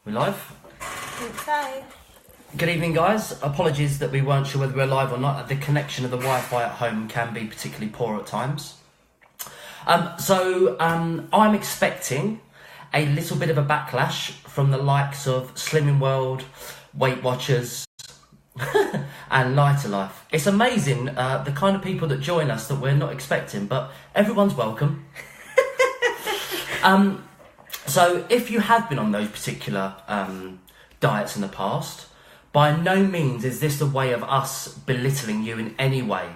We live? Okay. Good evening, guys. Apologies that we weren't sure whether we were live or not. The connection of the Wi-Fi at home can be particularly poor at times. I'm expecting a little bit of a backlash from the likes of Slimming World, Weight Watchers, and Lighter Life. It's amazing the kind of people that join us that we're not expecting, but everyone's welcome. So if you have been on those particular diets in the past, by no means is this a way of us belittling you in any way.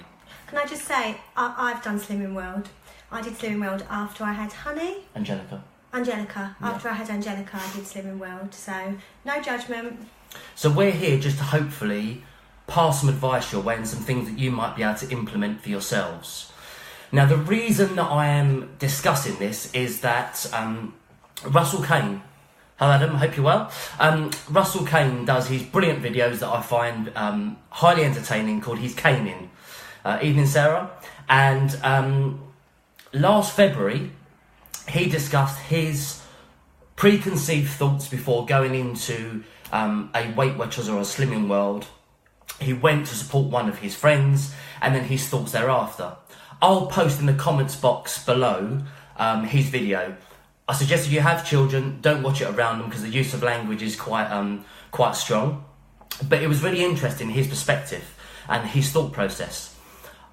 Can I just say, I've done Slimming World. I did Slimming World after I had Honey. Angelica. Yeah. After I had Angelica, I did Slimming World. So, no judgment. So we're here just to hopefully pass some advice your way and some things that you might be able to implement for yourselves. Now, the reason that I am discussing this is that Russell Kane, hello Adam, I hope you're well. Russell Kane does his brilliant videos that I find highly entertaining called He's Caning. Evening, Sarah. And last February, he discussed his preconceived thoughts before going into a Weight Watchers or a Slimming World. He went to support one of his friends and then his thoughts thereafter. I'll post in the comments box below his video. I suggest if you have children, don't watch it around them because the use of language is quite strong. But it was really interesting, his perspective and his thought process.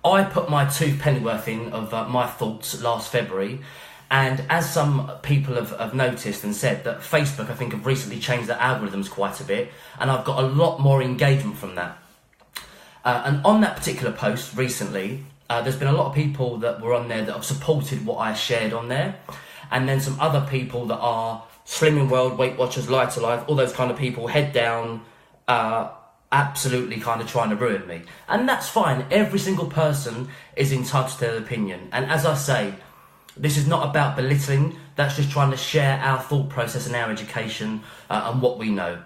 I put my 2 pennyworth in of my thoughts last February, and as some people have noticed and said that Facebook, I think, have recently changed their algorithms quite a bit, and I've got a lot more engagement from that. And on that particular post recently, there's been a lot of people that were on there that have supported what I shared on there, and then some other people that are Slimming World, Weight Watchers, Lighter Life, all those kind of people, head down, absolutely kind of trying to ruin me. And that's fine. Every single person is entitled to their opinion. And as I say, this is not about belittling. That's just trying to share our thought process and our education and what we know.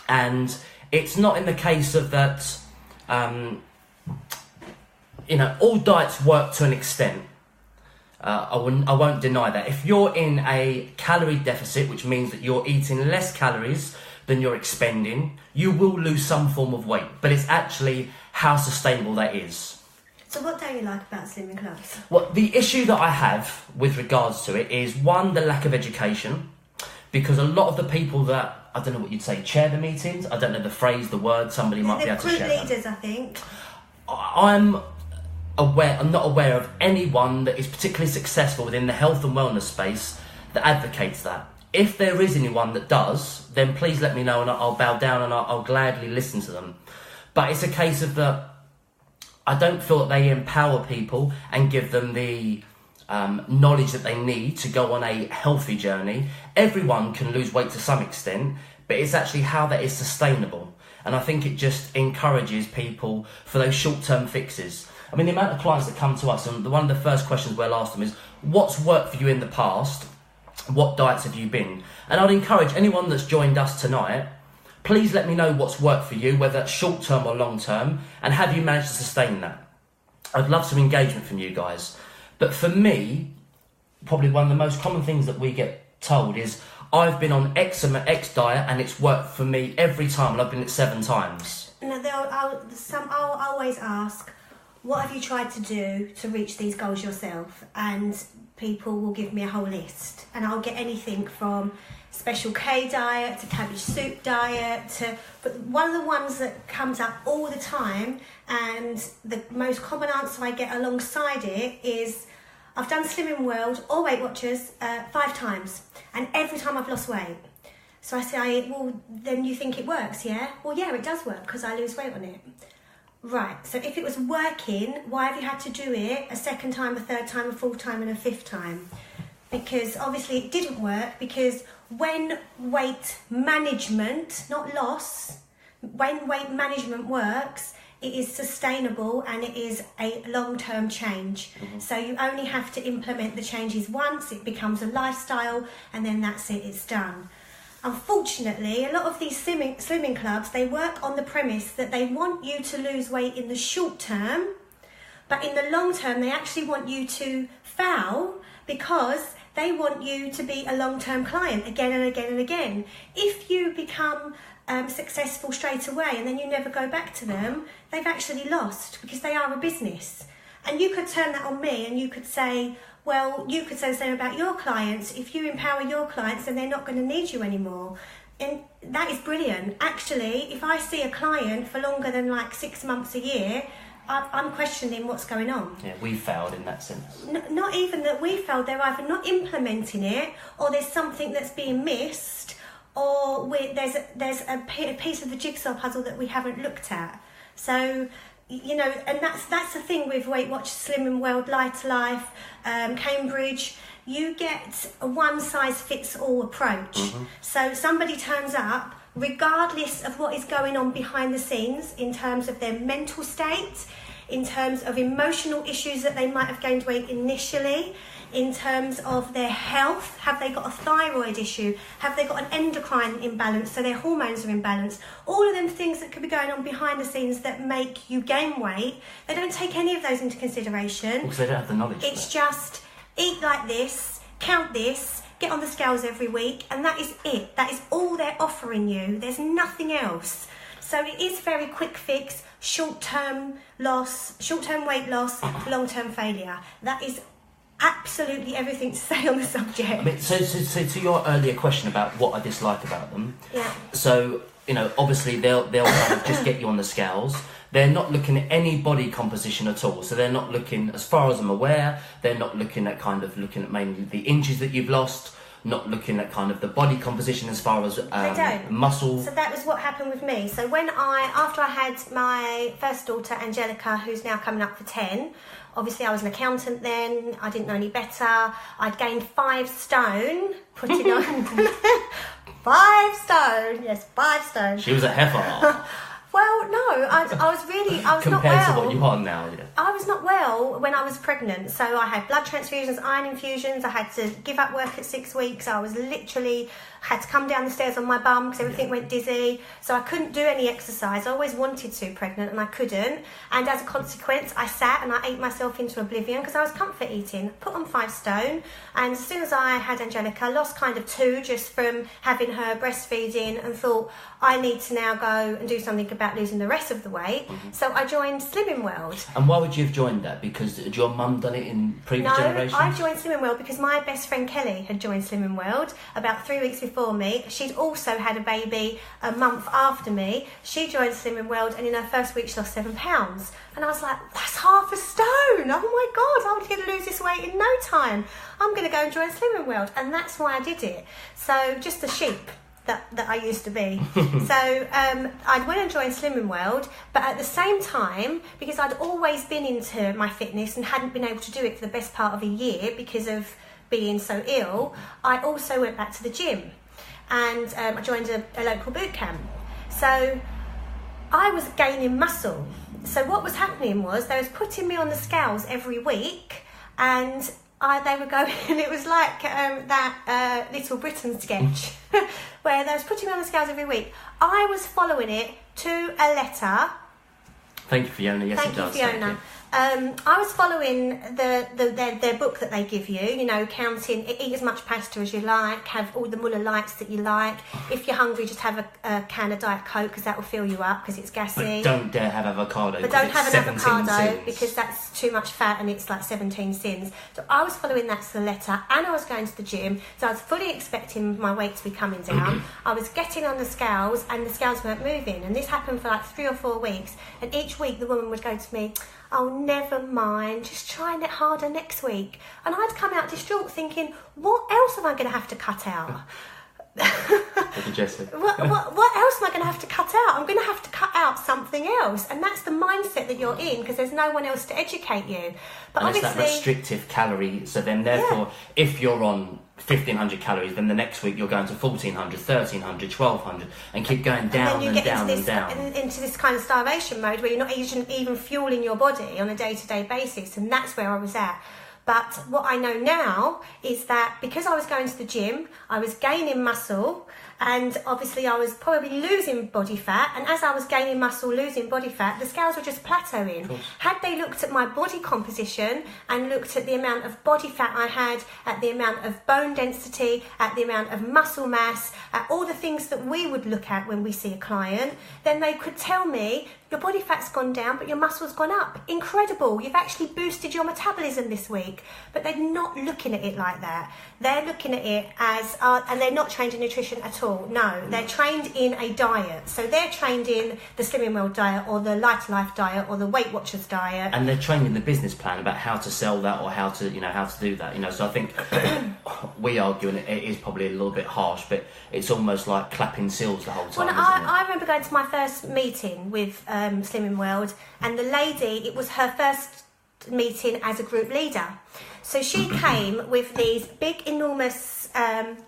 And it's not in the case of that, all diets work to an extent. I won't deny that. If you're in a calorie deficit, which means that you're eating less calories than you're expending, you will lose some form of weight. But it's actually how sustainable that is. So what don't you like about Slimming Clubs? Well, the issue that I have with regards to it is, one, the lack of education. Because a lot of the people that, I don't know what you'd say, chair the meetings, I don't know the phrase, the word, somebody might be able to share They're group leaders, I think. I'm not aware of anyone that is particularly successful within the health and wellness space that advocates that. If there is anyone that does, then please let me know and I'll bow down and I'll gladly listen to them. But it's a case of that I don't feel that they empower people and give them the knowledge that they need to go on a healthy journey. Everyone can lose weight to some extent, but it's actually how that is sustainable. And I think it just encourages people for those short-term fixes. I mean, the amount of clients that come to us, and one of the first questions we'll ask them is, what's worked for you in the past? What diets have you been? And I'd encourage anyone that's joined us tonight, please let me know what's worked for you, whether it's short-term or long-term, and have you managed to sustain that? I'd love some engagement from you guys. But for me, probably one of the most common things that we get told is, I've been on X diet and it's worked for me every time, and I've been it 7 times. No, I'll always ask, what have you tried to do to reach these goals yourself? And people will give me a whole list, and I'll get anything from Special K diet to cabbage soup diet but one of the ones that comes up all the time, and the most common answer I get alongside it is, I've done Slimming World or Weight Watchers 5 times, and every time I've lost weight. So I say, well, then you think it works, yeah? Well, yeah, it does work because I lose weight on it. Right, so if it was working, why have you had to do it a 2nd time, a 3rd time, a 4th time and a 5th time? Because obviously it didn't work, because when weight management, not loss, when weight management works, it is sustainable and it is a long-term change. Mm-hmm. So you only have to implement the changes once, it becomes a lifestyle, and then that's it, it's done. Unfortunately, a lot of these slimming clubs, they work on the premise that they want you to lose weight in the short term, but in the long term, they actually want you to foul because They want you to be a long-term client again and again and again. If you become successful straight away and then you never go back to them, they've actually lost, because they are a business. And you could turn that on me and you could say, well, you could say the same about your clients. If you empower your clients, then they're not going to need you anymore. And that is brilliant. Actually, if I see a client for longer than like 6 months a year, I'm questioning what's going on. Yeah, we failed in that sense. Not even that we failed, they're either not implementing it, or there's something that's being missed, or there's a piece of the jigsaw puzzle that we haven't looked at. So, you know, and that's the thing with Weight Watchers, Slimming World, Light to Life, Cambridge. You get a one-size-fits-all approach. Mm-hmm. So somebody turns up, regardless of what is going on behind the scenes in terms of their mental state, in terms of emotional issues that they might have gained weight initially, in terms of their health. Have they got a thyroid issue? Have they got an endocrine imbalance, so their hormones are imbalanced? All of them things that could be going on behind the scenes that make you gain weight, they don't take any of those into consideration. Because they don't have the knowledge. It's just eat like this, count this, get on the scales every week, and that is it. That is all they're offering you. There's nothing else. So it is very quick fix, short-term loss, short-term weight loss, long-term failure. That is absolutely everything to say on the subject. I mean, so to your earlier question about what I dislike about them. Yeah. So, you know, obviously they'll kind of just get you on the scales. They're not looking at any body composition at all. So they're not looking, as far as I'm aware, they're not looking at mainly the inches that you've lost, not looking at kind of the body composition as far as muscle. So that was what happened with me. So after I had my first daughter, Angelica, who's now coming up for 10, obviously I was an accountant then, I didn't know any better. I'd gained 5 stone, putting on 5 stone, yes, 5 stone. She was a heifer. Well, no, I was not well. Compared to what you are now, yeah. I was not well when I was pregnant, so I had blood transfusions, iron infusions, I had to give up work at 6 weeks, I was literally had to come down the stairs on my bum because everything went dizzy, so I couldn't do any exercise. I always wanted to pregnant and I couldn't, and as a consequence I sat and I ate myself into oblivion because I was comfort eating, put on 5 stone, and as soon as I had Angelica, I lost kind of 2 just from having her breastfeeding, and thought I need to now go and do something about losing the rest of the weight. Mm-hmm. So I joined Slimming World. And why would you have joined that? Because had your mum done it in previous generations? No, I joined Slimming World because my best friend Kelly had joined Slimming World about 3 weeks before me. She'd also had a baby a month after me. She joined Slimming World, and in her first week she lost 7 pounds. And I was like, that's half a stone. Oh my God, I'm going to lose this weight in no time. I'm going to go and join Slimming World. And that's why I did it. So just a sheep that I used to be. So I went and joined Slimming World, but at the same time, because I'd always been into my fitness and hadn't been able to do it for the best part of a year because of being so ill, I also went back to the gym. And I joined a local boot camp. So I was gaining muscle. So what was happening was they was putting me on the scales every week, and they were going, and it was like that Little Britain sketch where they was putting me on the scales every week. I was following it to a letter. Thank you, Fiona. Yes, Thank it does. You, Fiona. Thank you. I was following their book that they give you, counting, eat as much pasta as you like, have all the Muller Lights that you like. If you're hungry, just have a can of Diet Coke because that will fill you up because it's gassy. But don't dare have avocado. But don't have an avocado sins. because that's too much fat and it's like 17 sins. So I was following that to the letter, and I was going to the gym, so I was fully expecting my weight to be coming down. I was getting on the scales and the scales weren't moving, and this happened for like 3 or 4 weeks, and each week the woman would go to me, oh, never mind, just trying it harder next week. And I'd come out distraught thinking, what else am I going to have to cut out? What did Jess say? What else am I going to have to cut out? I'm going to have to cut out something else. And that's the mindset that you're in because there's no one else to educate you. But and obviously, it's that restrictive calorie. So then therefore, if you're on 1,500 calories, then the next week you're going to 1,400, 1,300, 1,200 and keep going down and down and down. Into this kind of starvation mode where you're not even fueling your body on a day-to-day basis. And that's where I was at. But what I know now is that because I was going to the gym, I was gaining muscle, and obviously I was probably losing body fat, and as I was gaining muscle, losing body fat, the scales were just plateauing. Had they looked at my body composition and looked at the amount of body fat I had, at the amount of bone density, at the amount of muscle mass, at all the things that we would look at when we see a client, then they could tell me, your body fat's gone down, but your muscle's gone up. Incredible. You've actually boosted your metabolism this week. But they're not looking at it like that. They're looking at it as, and they're not trained in nutrition at all. No, they're trained in a diet. So they're trained in the Slimming World diet or the Lighter Life diet or the Weight Watchers diet. And they're trained in the business plan about how to sell that or how to do that. So I think we argue, and it is probably a little bit harsh, but it's almost like clapping seals the whole time. Well, I remember going to my first meeting with Slimming World, and the lady, it was her first meeting as a group leader. So she came with these big, enormous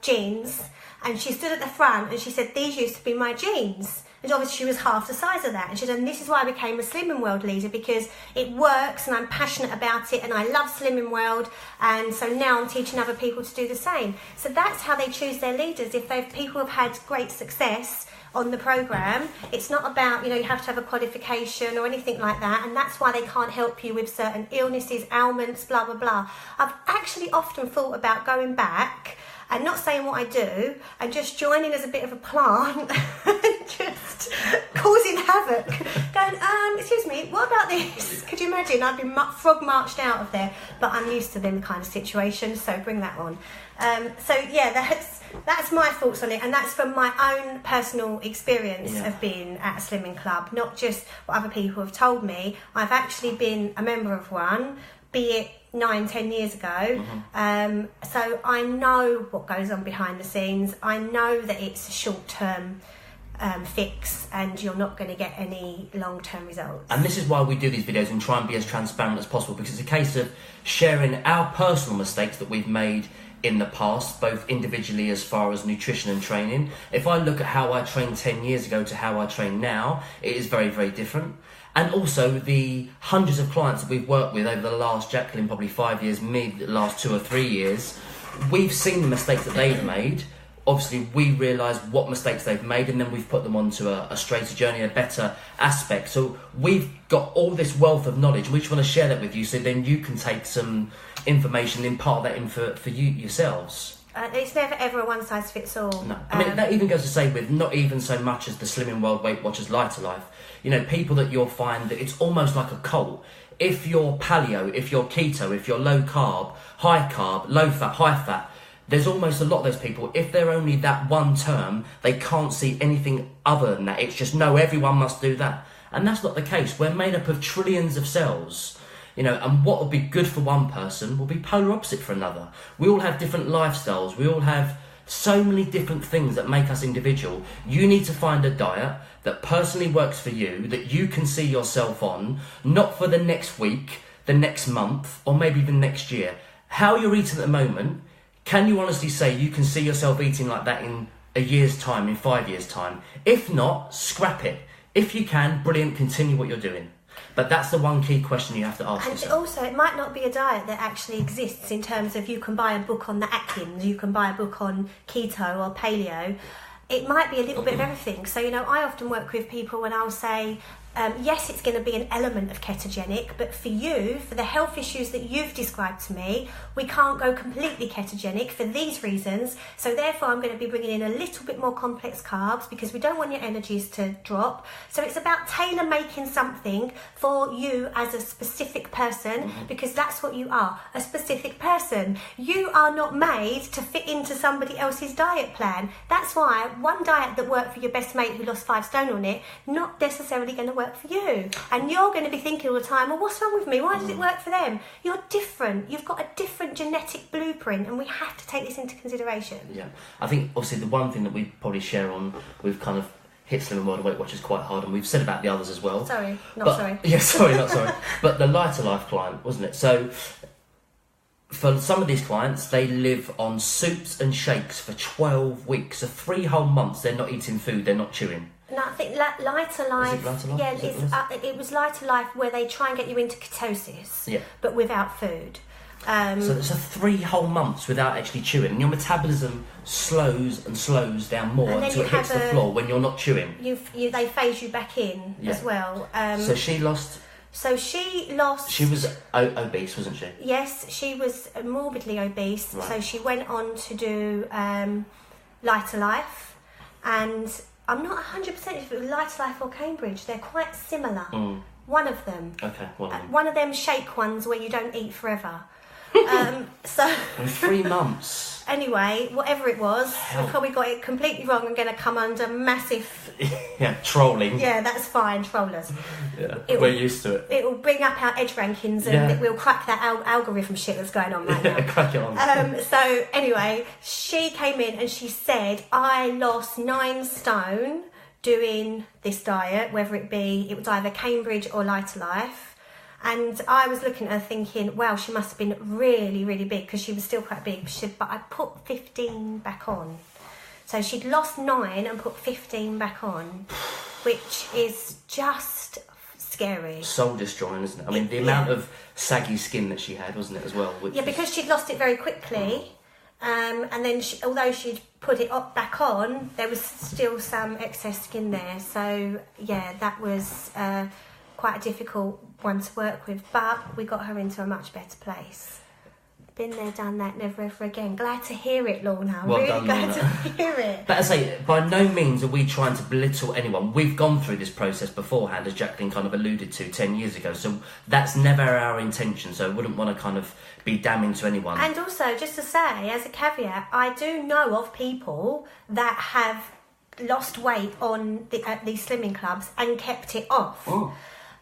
jeans, and she stood at the front and she said, these used to be my jeans. And obviously she was half the size of that. And she said, and this is why I became a Slimming World leader, because it works and I'm passionate about it and I love Slimming World. And so now I'm teaching other people to do the same. So that's how they choose their leaders. If people have had great success on the programme, it's not about, you have to have a qualification or anything like that, and that's why they can't help you with certain illnesses, ailments, blah, blah, blah. I've actually often thought about going back and not saying what I do and just joining as a bit of a plant and just causing havoc. Going, excuse me, what about this? Could you imagine? I'd be frog marched out of there, but I'm used to them kind of situations, so bring that on. So yeah, that's my thoughts on it, and that's from my own personal experience of being at a slimming club, not just what other people have told me. I've actually been a member of one, be it 9-10 years ago. So I know what goes on behind the scenes. I know that it's a short-term fix, and you're not going to get any long-term results. And this is why we do these videos and try and be as transparent as possible, because it's a case of sharing our personal mistakes that we've made in the past, both individually as far as nutrition and training. If I look at how I trained 10 years ago to how I train now, it is very, very different. And also the hundreds of clients that we've worked with over the last, Jacqueline, probably 5 years, me, the last 2 or 3 years, we've seen the mistakes that they've made. Obviously, we realise what mistakes they've made, and then we've put them onto a straighter journey, a better aspect. So we've got all this wealth of knowledge. We just want to share that with you, so then you can take some information and impart that in for you yourselves. It's never ever a one-size-fits-all. No. I mean, that even goes to say with not even so much as the Slimming World, Weight Watchers, Lighter Life. People that you'll find that it's almost like a cult. If you're paleo, if you're keto, if you're low carb, low fat, high fat, there's almost a lot of those people, if they're only that one term, they can't see anything other than that. It's just, no, everyone must do that. And that's not the case. We're made up of trillions of cells. And what will be good for one person will be polar opposite for another. We all have different lifestyles. We all have so many different things that make us individual. You need to find a diet that personally works for you, that you can see yourself on, not for the next week, the next month, or maybe even next year. How you're eating at the moment, can you honestly say you can see yourself eating like that in a year's time, in 5 years' time? If not, scrap it. If you can, brilliant, continue what you're doing. But that's the one key question you have to ask yourself. And also, it might not be a diet that actually exists in terms of you can buy a book on the Atkins, you can buy a book on keto or paleo. It might be a little bit of everything. So, I often work with people when I'll say, yes, it's going to be an element of ketogenic, but for you, for the health issues that you've described to me, we can't go completely ketogenic for these reasons. So therefore, I'm going to be bringing in a little bit more complex carbs because we don't want your energies to drop. So it's about tailor-making something for you as a specific person, because that's what you are, a specific person. You are not made to fit into somebody else's diet plan. That's why one diet that worked for your best mate who lost 5 stone on it, not necessarily going to work for you. And you're going to be thinking all the time, well, what's wrong with me? Why does it work for them? You're different. You've got a different genetic blueprint, and we have to take this into consideration. Yeah. I think, obviously, the one thing that we probably share on, we've kind of hit Slimming World and Weight Watchers quite hard, and we've said about the others as well. Sorry. Yeah, sorry, not sorry. But the Lighter Life client, wasn't it? So, for some of these clients, they live on soups and shakes for 12 weeks. So 3 whole months, they're not eating food, they're not chewing. No, I think Lighter Life. Is it Lighter Life? Yeah, it was Lighter Life, where they try and get you into ketosis, yeah, but without food. So it's 3 whole months without actually chewing, and your metabolism slows and slows down more until it hits the floor when you're not chewing. They phase you back in as well. So she lost. She was obese, wasn't she? Yes, she was morbidly obese. Right. So she went on to do Lighter Life, and I'm not 100% if it was Lighter Life or Cambridge. They're quite similar. One of them. Okay, one of them shake ones where you don't eat forever. So in 3 months. Anyway, whatever it was, we probably got it completely wrong. I'm going to come under massive trolling. Yeah, that's fine, trollers. Yeah, we're used to it. It will bring up our edge rankings, and we'll crack that algorithm shit that's going on right now. Crack it on. So anyway, she came in and she said, I lost 9 stone doing this diet, whether it was either Cambridge or Lighter Life. And I was looking at her thinking, wow, she must have been really, really big, because she was still quite big. But I put 15 back on. So she'd lost 9 and put 15 back on, which is just scary. Soul destroying, isn't it? I mean, the amount of saggy skin that she had, wasn't it, as well? Because she'd lost it very quickly. And then, although she'd put it back on, there was still some excess skin there. So, yeah, that was quite a difficult one to work with, but we got her into a much better place. Been there, done that, never ever again. Glad to hear it, Lorna. Really glad to hear it. But as I say, by no means are we trying to belittle anyone. We've gone through this process beforehand, as Jacqueline kind of alluded to 10 years ago. So that's never our intention. So I wouldn't want to kind of be damning to anyone. And also, just to say, as a caveat, I do know of people that have lost weight on these slimming clubs and kept it off. Oh.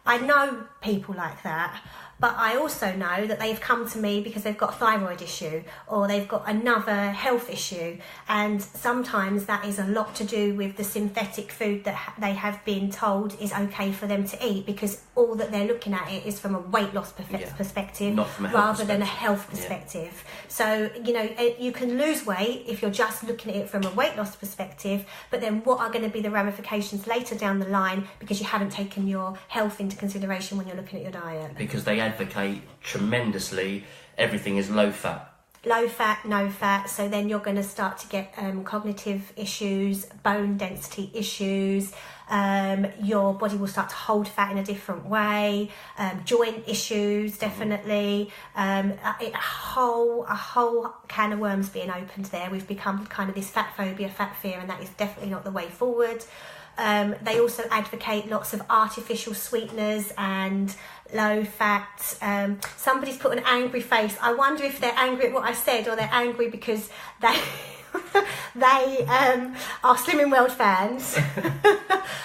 I know people like that, but I also know that they've come to me because they've got a thyroid issue or they've got another health issue, and sometimes that is a lot to do with the synthetic food that they have been told is okay for them to eat, because all that they're looking at it is from a weight loss perspective, not from a rather than a health perspective. So, you can lose weight if you're just looking at it from a weight loss perspective, but then what are going to be the ramifications later down the line because you haven't taken your health into consideration when you're looking at your diet? Because they advocate tremendously everything is low fat. Low fat, no fat. So then you're going to start to get cognitive issues, bone density issues. Your body will start to hold fat in a different way. Joint issues, definitely. A whole can of worms being opened there. We've become kind of this fat phobia, fat fear, and that is definitely not the way forward. They also advocate lots of artificial sweeteners and low fat. Somebody's put an angry face. I wonder if they're angry at what I said, or they're angry because they are Slimming World fans.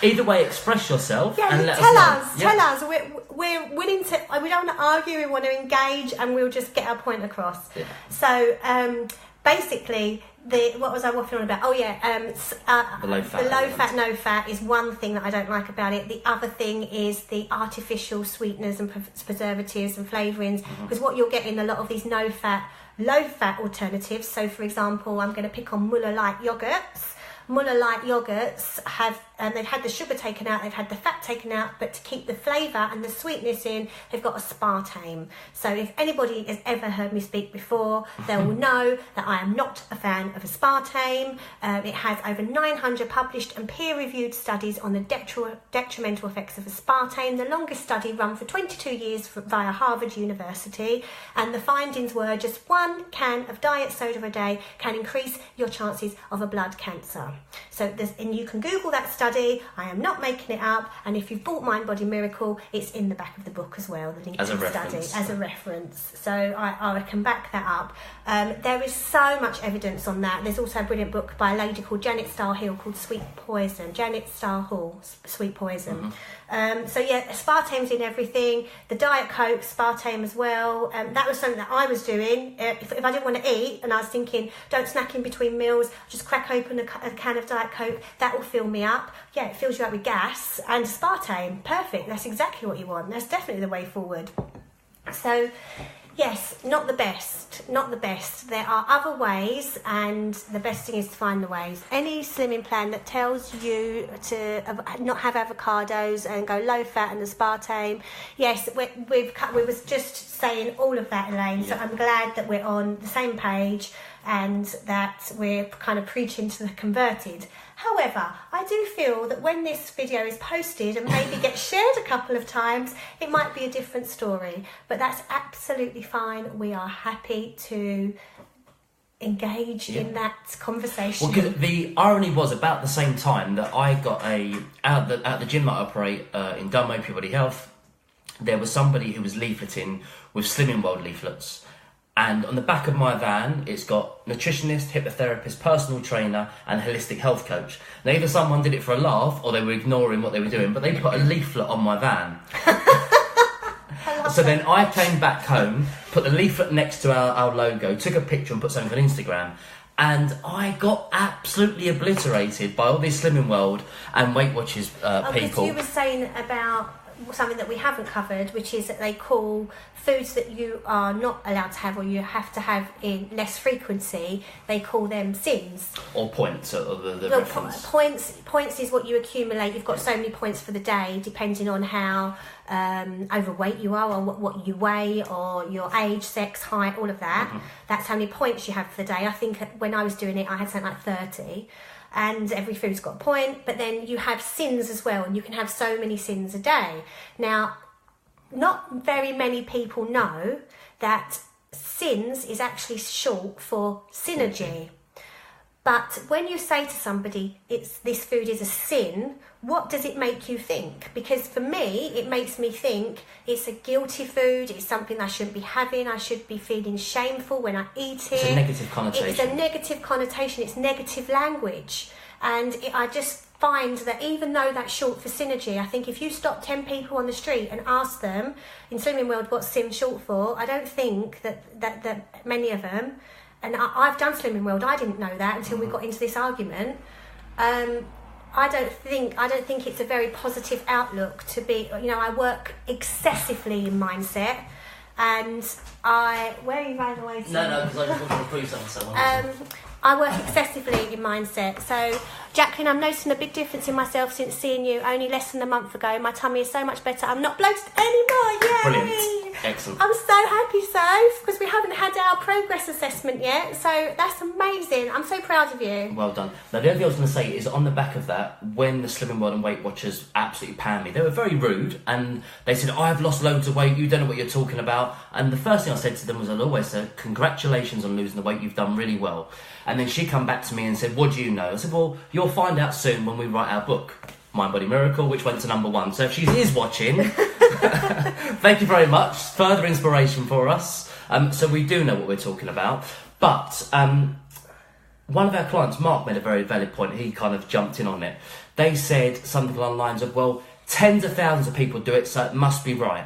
Either way, express yourself and let us know. Tell us. We're willing to. We don't want to argue. We want to engage, and we'll just get our point across. Yeah. So basically, what was I waffling on about? Oh yeah, the low fat. The low fat, no fat is one thing that I don't like about it. The other thing is the artificial sweeteners and preservatives and flavourings, because what you're getting a lot of these no fat, low fat alternatives. So for example, I'm going to pick on Muller Light yogurts. Muller Light yogurts have, they've had the sugar taken out, they've had the fat taken out, but to keep the flavour and the sweetness in, they've got aspartame. So if anybody has ever heard me speak before, they will know that I am not a fan of aspartame. It has over 900 published and peer-reviewed studies on the detrimental effects of aspartame. The longest study run for 22 years via Harvard University, and the findings were just 1 can of diet soda a day can increase your chances of a blood cancer. So and you can Google that study. I am not making it up. And if you've bought Mind Body Miracle, it's in the back of the book as well. The link to the study as a reference. So I can back that up. There is so much evidence on that. There's also a brilliant book by a lady called Janet Starr-Hill called Sweet Poison. Janet Starr-Hill, Sweet Poison. So yeah, aspartame's in everything. The Diet Coke, aspartame as well. That was something that I was doing. If I didn't want to eat and I was thinking, don't snack in between meals, just crack open a can of Diet Coke, that will fill me up. Yeah, it fills you up with gas. And aspartame, perfect. That's exactly what you want. That's definitely the way forward. So Yes, not the best. Not the best. There are other ways, and the best thing is to find the ways. Any slimming plan that tells you to not have avocados and go low fat and aspartame, yes, we was just saying all of that, Elaine. So I'm glad that we're on the same page and that we're kind of preaching to the converted. However, I do feel that when this video is posted and maybe gets shared a couple of times, it might be a different story. But that's absolutely fine. We are happy to engage in that conversation. Well, because the irony was about the same time that I got at the gym that I operate in Dunmow Pure Body Health, there was somebody who was leafleting with Slimming World leaflets. And on the back of my van, it's got nutritionist, hypnotherapist, personal trainer, and holistic health coach. Now, either someone did it for a laugh, or they were ignoring what they were doing, but they put a leaflet on my van. So then I came back home, put the leaflet next to our logo, took a picture and put something on Instagram. And I got absolutely obliterated by all these Slimming World and Weight Watchers people. You were saying about something that we haven't covered, which is that they call foods that you are not allowed to have, or you have to have in less frequency, they call them sins. Or points, or the reference. Points is what you accumulate. You've got so many points for the day, depending on how overweight you are, or what you weigh, or your age, sex, height, all of that. Mm-hmm. That's how many points you have for the day. I think when I was doing it, I had something like 30. And every food's got a point, but then you have sins as well, and you can have so many sins a day. Now, not very many people know that sins is actually short for synergy. But when you say to somebody, this food is a sin, what does it make you think? Because for me, it makes me think it's a guilty food, it's something I shouldn't be having, I should be feeling shameful when I eat it. It's a negative connotation. It's a negative connotation, it's negative language. And I just find that even though that's short for synergy, I think if you stop 10 people on the street and ask them, in Slimming World, what's SIN short for, I don't think that many of them, and I've done Slimming World, I didn't know that until we got into this argument. I don't think it's a very positive outlook to be, I work excessively in mindset, and where are you running away to? No, because I just want to prove something to someone. I work excessively in mindset. So, Jacqueline, I'm noticing a big difference in myself since seeing you only less than a month ago. My tummy is so much better. I'm not bloated anymore. Yay! Brilliant. Excellent. I'm so happy, Soph, because we haven't had our progress assessment yet. So that's amazing. I'm so proud of you. Well done. Now, the other thing I was going to say is on the back of that, when the Slimming World and Weight Watchers absolutely panned me, they were very rude, and they said, I've lost loads of weight, you don't know what you're talking about. And the first thing I said to them was, I'll always say, congratulations on losing the weight, you've done really well. And then she come back to me and said, what do you know? I said, well, you'll find out soon when we write our book, Mind Body Miracle, which went to #1. So if she is watching, thank you very much. Further inspiration for us. So we do know what we're talking about. But one of our clients, Mark, made a very valid point. He kind of jumped in on it. They said something along the lines of, well, tens of thousands of people do it, so it must be right.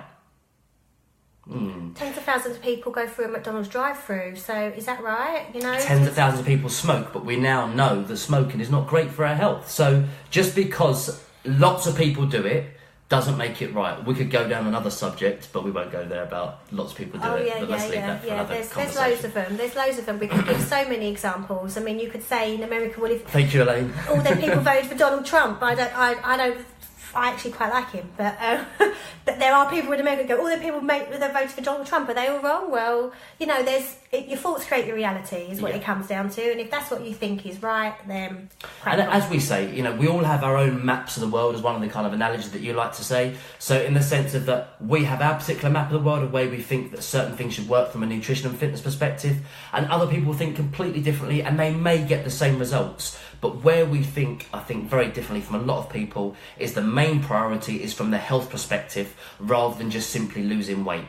Tens of thousands of people go through a McDonald's drive-through, so is that right? Tens of thousands of people smoke, but we now know that smoking is not great for our health. So just because lots of people do it doesn't make it right. We could go down another subject, but we won't go there about lots of people do it. But let's leave that for another conversation. There's loads of them. We could give so many examples. I mean, you could say in America, well, if thank you, Elaine. All the people voted for Donald Trump. I actually quite like him, but there are people in America who go, all the people that voted for Donald Trump, are they all wrong? Well, your thoughts create your reality is what it comes down to, and if that's what you think is right, then as we say, we all have our own maps of the world, as one of the kind of analogies that you like to say. So in the sense of that we have our particular map of the world, a way we think that certain things should work from a nutrition and fitness perspective, and other people think completely differently, and they may get the same results. But where we think, I think, very differently from a lot of people is the main priority is from the health perspective rather than just simply losing weight.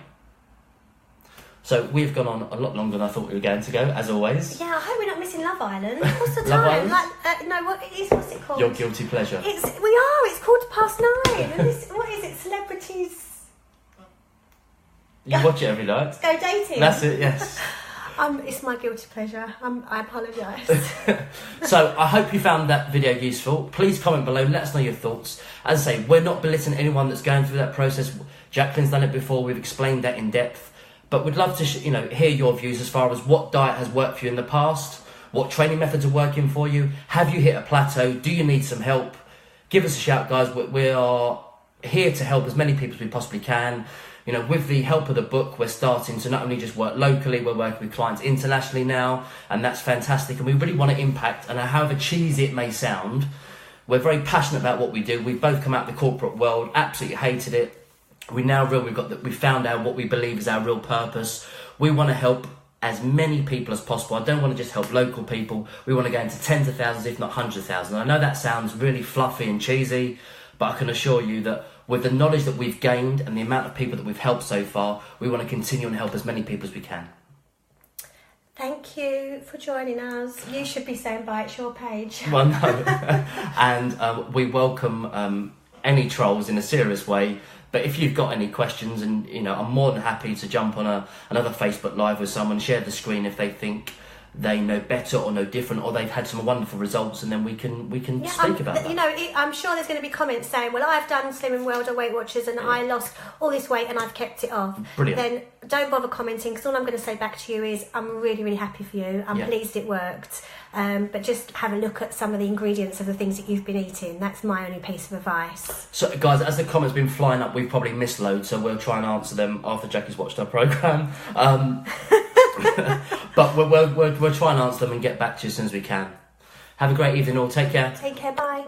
So we've gone on a lot longer than I thought we were going to go, as always. Yeah, I hope we're not missing Love Island. What's the Love time? Island? What's it called? Your guilty pleasure. It's 9:15. And what is it? Celebrities. You watch it every night. Go dating. That's it, yes. It's my guilty pleasure. I apologise. So I hope you found that video useful. Please comment below, let us know your thoughts. As I say, we're not belittling anyone that's going through that process. Jacqueline's done it before, we've explained that in depth. But we'd love to hear your views as far as what diet has worked for you in the past, what training methods are working for you. Have you hit a plateau? Do you need some help? Give us a shout, guys. We are here to help as many people as we possibly can. With the help of the book, we're starting to not only just work locally, we're working with clients internationally now, and that's fantastic. And we really want to impact, and however cheesy it may sound, we're very passionate about what we do. We've both come out of the corporate world, absolutely hated it. We found out what we believe is our real purpose. We want to help as many people as possible. I don't want to just help local people. We want to go into tens of thousands, if not hundreds of thousands. I know that sounds really fluffy and cheesy, but I can assure you that with the knowledge that we've gained and the amount of people that we've helped so far, we want to continue and help as many people as we can. Thank you for joining us. You should be saying bye, it's your page. Well, no. And we welcome any trolls in a serious way. But if you've got any questions, and I'm more than happy to jump on another Facebook Live with someone, share the screen if they think they know better or know different, or they've had some wonderful results, and then we can speak about that. I'm sure there's going to be comments saying, well, I've done Slimming World or Weight Watchers and I lost all this weight and I've kept it off. Brilliant. Then don't bother commenting, because all I'm going to say back to you is I'm really, really happy for you. I'm pleased it worked. But just have a look at some of the ingredients of the things that you've been eating. That's my only piece of advice. So, guys, as the comments been flying up, we've probably missed loads, so we'll try and answer them after Jackie's watched our programme. But we'll try and answer them and get back to you as soon as we can. Have a great evening all. Take care. Take care. Bye.